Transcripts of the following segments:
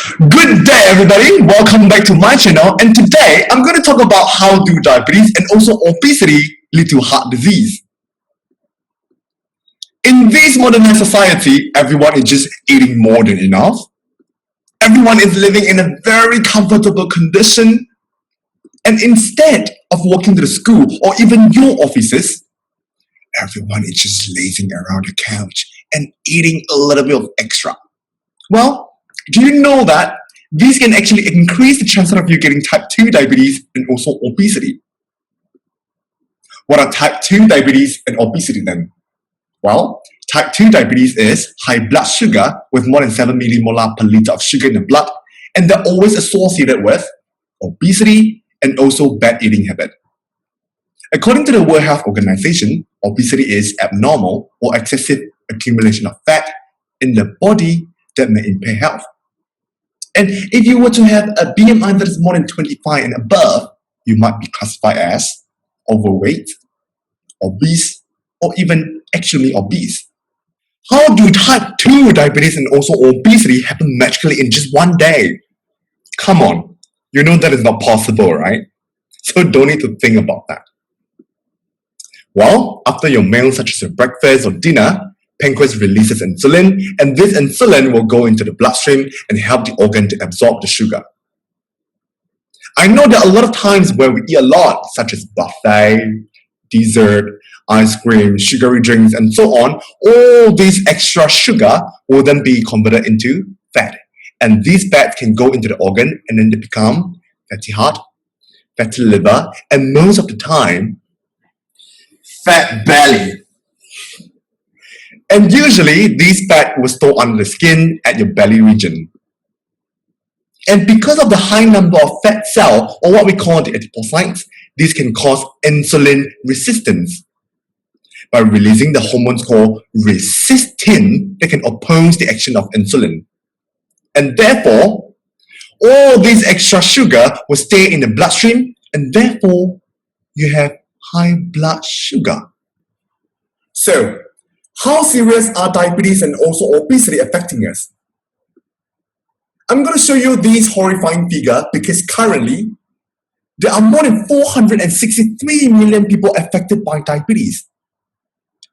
Good day, everybody. Welcome back to my channel. And today, I'm going to talk about how do diabetes and also obesity lead to heart disease. In this modernized society, everyone is just eating more than enough. Everyone is living in a very comfortable condition. And instead of walking to the school or even your offices, everyone is just lazing around the couch and eating a little bit of extra. Well, do you know that these can actually increase the chances of you getting type 2 diabetes and also obesity? What are type 2 diabetes and obesity then? Well, type 2 diabetes is high blood sugar with more than 7 millimolar per liter of sugar in the blood, and they're always associated with obesity and also bad eating habit. According to the World Health Organization, obesity is abnormal or excessive accumulation of fat in the body that may impair health. And if you were to have a BMI that is more than 25 and above, you might be classified as overweight, obese, or even actually obese. How do type 2 diabetes and also obesity happen magically in just one day? Come on, you know that is not possible, right? So don't need to think about that. Well, after your meal such as your breakfast or dinner, pancreas releases insulin, and this insulin will go into the bloodstream and help the organ to absorb the sugar. I know there are a lot of times where we eat a lot, such as buffet, dessert, ice cream, sugary drinks, and so on. All this extra sugar will then be converted into fat. And these fats can go into the organ and then they become fatty heart, fatty liver, and most of the time, fat belly. And usually, these fat will store under the skin at your belly region. And because of the high number of fat cells, or what we call the adipocytes, this can cause insulin resistance. By releasing the hormones called resistin, they can oppose the action of insulin. And therefore, all this extra sugar will stay in the bloodstream, and therefore, you have high blood sugar. So, how serious are diabetes and also obesity affecting us? I'm going to show you this horrifying figure because currently, there are more than 463 million people affected by diabetes.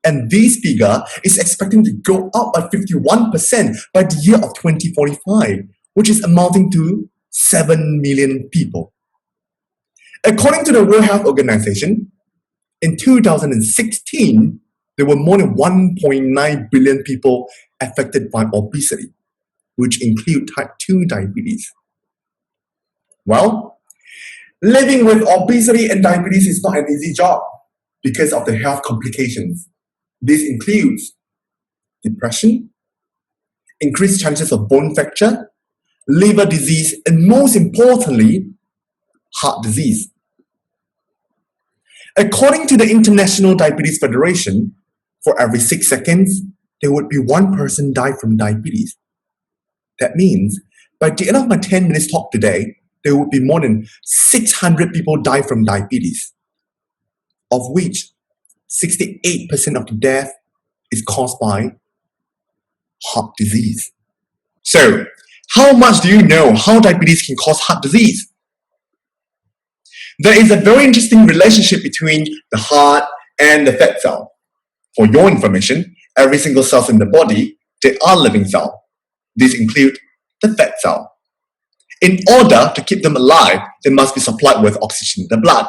And this figure is expecting to go up by 51% by the year of 2045, which is amounting to 7 million people. According to the World Health Organization, in 2016, there were more than 1.9 billion people affected by obesity, which include type 2 diabetes. Well, living with obesity and diabetes is not an easy job because of the health complications. This includes depression, increased chances of bone fracture, liver disease, and most importantly, heart disease. According to the International Diabetes Federation, for every 6 seconds, there would be one person die from diabetes. That means, by the end of my 10 minutes talk today, there would be more than 600 people die from diabetes, of which 68% of the death is caused by heart disease. So, how much do you know how diabetes can cause heart disease? There is a very interesting relationship between the heart and the fat cell. For your information, every single cell in the body, they are living cells. These include the fat cell. In order to keep them alive, they must be supplied with oxygen in the blood.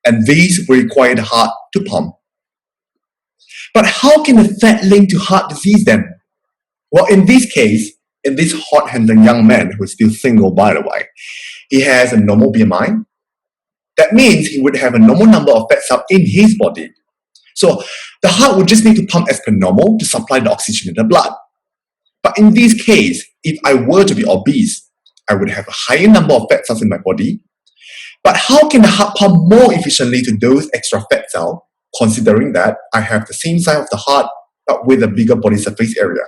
And these will require the heart to pump. But how can the fat link to heart disease then? Well, in this case, in this hot-handed young man who is still single, by the way, he has a normal BMI. That means he would have a normal number of fat cells in his body. So the heart would just need to pump as per normal to supply the oxygen in the blood. But in this case, if I were to be obese, I would have a higher number of fat cells in my body. But how can the heart pump more efficiently to those extra fat cells, considering that I have the same size of the heart but with a bigger body surface area?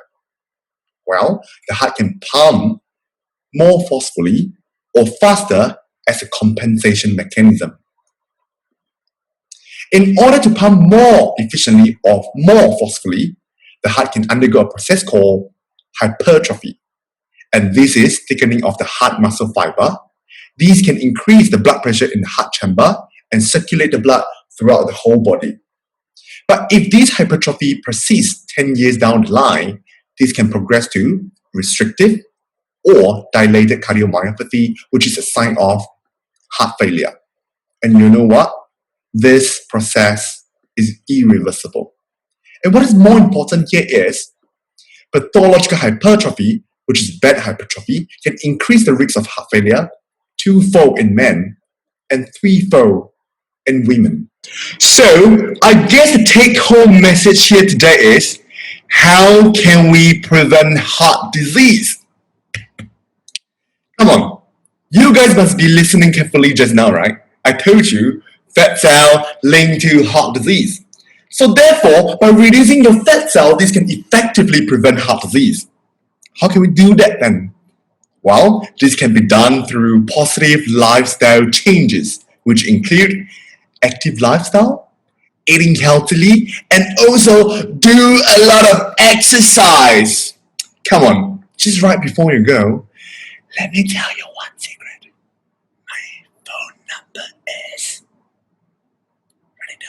Well, the heart can pump more forcefully or faster as a compensation mechanism. In order to pump more efficiently or more forcefully, the heart can undergo a process called hypertrophy. and this is thickening of the heart muscle fiber. These can increase the blood pressure in the heart chamber and circulate the blood throughout the whole body. But if this hypertrophy persists 10 years down the line, this can progress to restrictive or dilated cardiomyopathy, which is a sign of heart failure. And you know what? This process is irreversible. And what is more important here is pathological hypertrophy, which is bad hypertrophy, can increase the risk of heart failure twofold in men and threefold in women. So, I guess the take-home message here today is, how can we prevent heart disease? Come on, you guys must be listening carefully just now, right? I told you, fat cell linked to heart disease. So therefore, by reducing your fat cell, this can effectively prevent heart disease. How can we do that then? Well, this can be done through positive lifestyle changes, which include active lifestyle, eating healthily, and also do a lot of exercise. Come on, just right before you go, let me tell you one secret. My phone number is...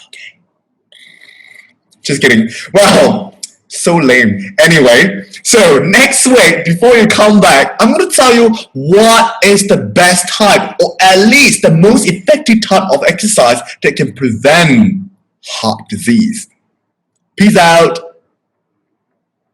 okay? Just kidding. Well, so lame. Anyway, so next week, before you come back, I'm going to tell you what is the best type, or at least the most effective type of exercise that can prevent heart disease. Peace out.